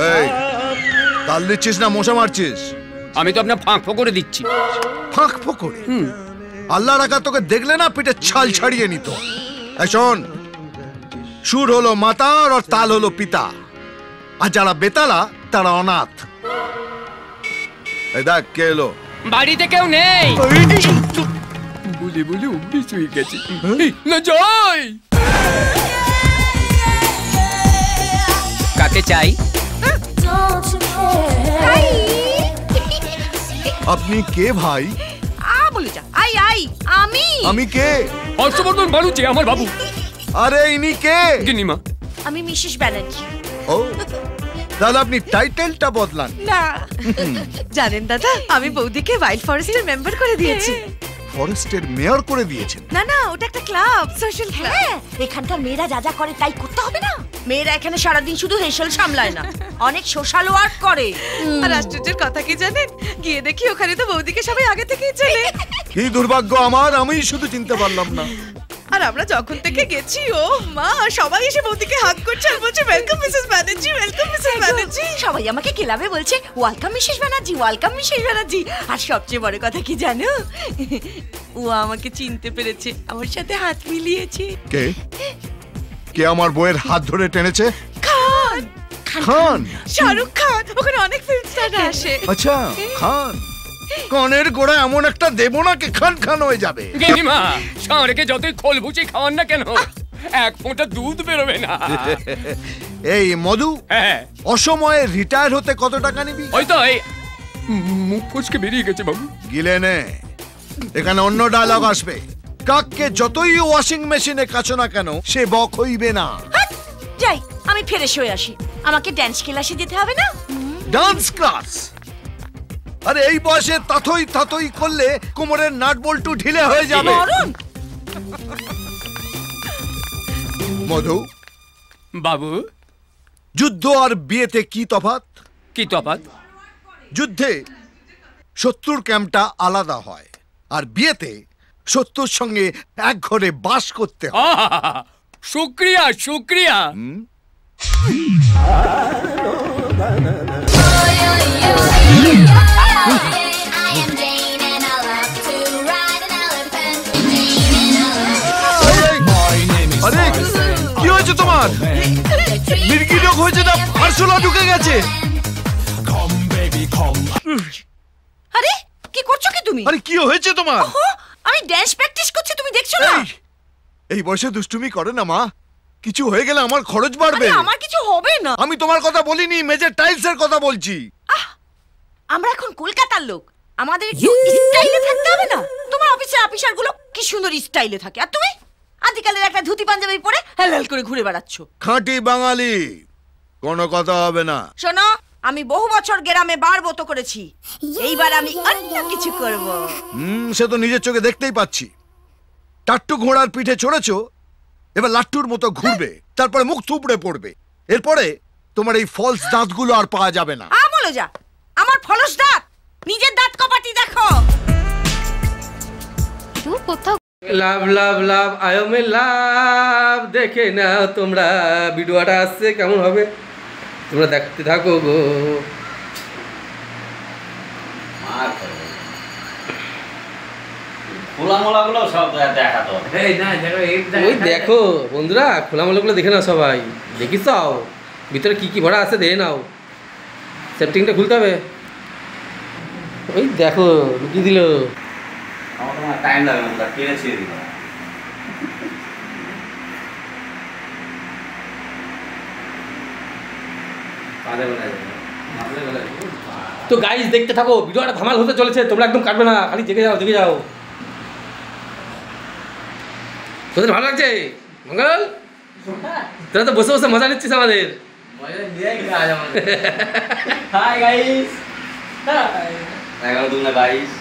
এই তাল দিচ্ছিস না মশা মারছিস? আমি তো আপনার ফাঁক ফোকরে দিচ্ছি। ফাঁক ফোকরে? আল্লাহ রাখা তোকে দেখলে না পিঠে ছাল ছাড়িয়ে নিত। শোন, সুর হলো মাতার আর তাল হলো পিতা, আর যারা বেতালা তারা অনাথ। এই দেখ কে এলো। বাড়িতে কেউ নেই বলে বলে অভ্যেস হয়ে গেছে। না যাই। কাকে চাই? আপনি কে ভাই? বলে যা। আই আই আমি কে? হর্ষবর্ধন বাড়ুচে আমার বাবু। আরে ইনি কে? গিনিমা। আমি মিসেস ব্যানার্জি। ও, তাহলে আপনি টাইটেলটা বদলান না। জানেন দাদা, আমি বৌদিকে ওয়াইল্ড ফরেস্টের মেম্বার করে দিয়েছি। ফরেস্টের মেয়র করে দিয়েছেন? না না, ওটা একটা ক্লাব, সোশ্যাল ক্লাব। এখানকার মেয়েরা যা যা করে তাই করতে হবে না? মেয়েরা এখানে সারাদিন শুধু হেসেল সামলায় না, অনেক সোশ্যাল ওয়ার্ক করে। আর আশ্চর্যের কথা কি জানেন, গিয়ে দেখি ওখানে তো বৌদিকে সবাই আগে থেকেই চেনে। কি দুর্ভাগ্য আমার, আমি শুধু চিনতে পারলাম না। আর আমরা যখন থেকে গেছি, ও মা, সবাই এসে বৌদিকে হাগ করছে আর বলছে welcome Mrs Banerjee, welcome Mrs Banerjee. সবাই আমাকে ক্লাবে বলছে welcome Mrs Banerjee, welcome Mrs Banerjee. আর সবচেয়ে বড় কথা কি জানো, ও আমাকে চিনতে পেরেছে, আমার সাথে হাত মিলিয়েছে। কে? কে আমার বউয়ের হাত ধরে টেনেছে? খান। খান? শাহরুখ খান। ওখানে অনেক ফিল্ম স্টাররা আসে। আচ্ছা, খান। কানের গোড়া এমন একটা দেবো না কে খান খান হয়ে যাবে। গিনিমা, সাঁড়েকে যতই খোল ভুচি খাওয়ান না কেন, এক ফোঁটা দুধ বেরোবে না। এই মধু, হ্যাঁ, অসময়ে রিটায়ার হতে কত টাকা নিবি? ওই তো এই মুখ ফসকে বেরিয়ে গেছে বাবু। গিলে নে, এখানে অন্য ডায়লগ আসবে। কাককে যতই ওয়াশিং মেশিনে কাছো না কেন, সে বক হইবে না। যাই, আমি ফ্রেশ হয়ে আসি। আমাকে ডান্স ক্লাসে যেতে হবে না? Dance class? আরে এই বয়সে তাথই তাথই করলে কোমরের নাট বল্টু ঢিলে হয়ে যাবে। মধু বাবু, যুদ্ধ আর বিয়েতে কি তফাৎ? কি তফাৎ? যুদ্ধে শত্রুর ক্যাম্পটা আলাদা হয়, আর বিয়েতে শত্রুর সঙ্গে এক ঘরে বাস করতে হয়। শুক্রিয়া শুক্রিয়া। আরে কি হয়েছে তোমার? নির্গিডক হয়েছে না আরশোলা ঢুকে গেছে? আরে কি করছো কি তুমি? আরে কি হয়েছে তোমার? আমি ডান্স প্র্যাকটিস করছি, তুমি দেখছো না? এই বয়সে দুষ্টুমি করে না মা, কিছু হয়ে গেলে আমার খরচ বাড়বে। আমার কিছু হবে না। আমি তোমার কথা বলিনি, মেজের টাইলসের কথা বলছি। আমরা এখন কলকাতার লোক, আমাদের একটু স্টাইলে থাকতে হবে না? তোমার অফিসের অফিসারগুলো কি সুন্দর স্টাইলে থাকে, আর তুমি আদিকালের একটা ধুতি পাঞ্জাবি পরে হেলাল করে ঘুরে বেড়াচ্ছ। খাঁটি বাঙালি, কোনো কথা হবে না। শোনো, আমি বহু বছর গ্রামে বারবত করেছি, এইবার আমি অন্য কিছু করব। সে তো নিজের চোখে দেখতেই পাচ্ছি। টাট্টু ঘোড়ার পিঠে চড়েছো, এবার লাট্টুর মতো ঘুরবে, তারপরে মুখ থুবড়ে পড়বে। এরপরে তোমার এই ফলস দাঁতগুলো আর পাওয়া যাবে না। বলে যা, আমার ফলস দাঁত, নিজের দাঁত কপাটি দেখো। তুই কোথাও লাভ লাভ লাভ আয়মে লাভ, দেখে নাও তোমরা ভিডিওটা আসছে কেমন হবে, তোমরা দেখতে থাকো গো। খোলামোলাগুলো সব দেখাতো। ওই দেখো বন্ধুরা, খোলামোলাগুলো দেখে নাও সবাই, দেখিস ভিতরে কি কি ভরা আছে দেখে নাও। সেটিংটা খুলতে হবে। ওই দেখো লুকিয়ে দিল। আমার তোমার টাইম লাগবে না, টেনে ছিঁড়ে দিল। তো গাইস দেখতে থাকো, ভিডিওটা ধামাল হতে চলেছে, তোমরা একদম কাটবে না, খালি দেখে যাও দেখে যাও। তোদের ভালো লাগছে মঙ্গল? তোরা তো বসে বসে মজা নিচ্ছিস আমাদের। হাই গাইস, 11 দুগুনা গাইস।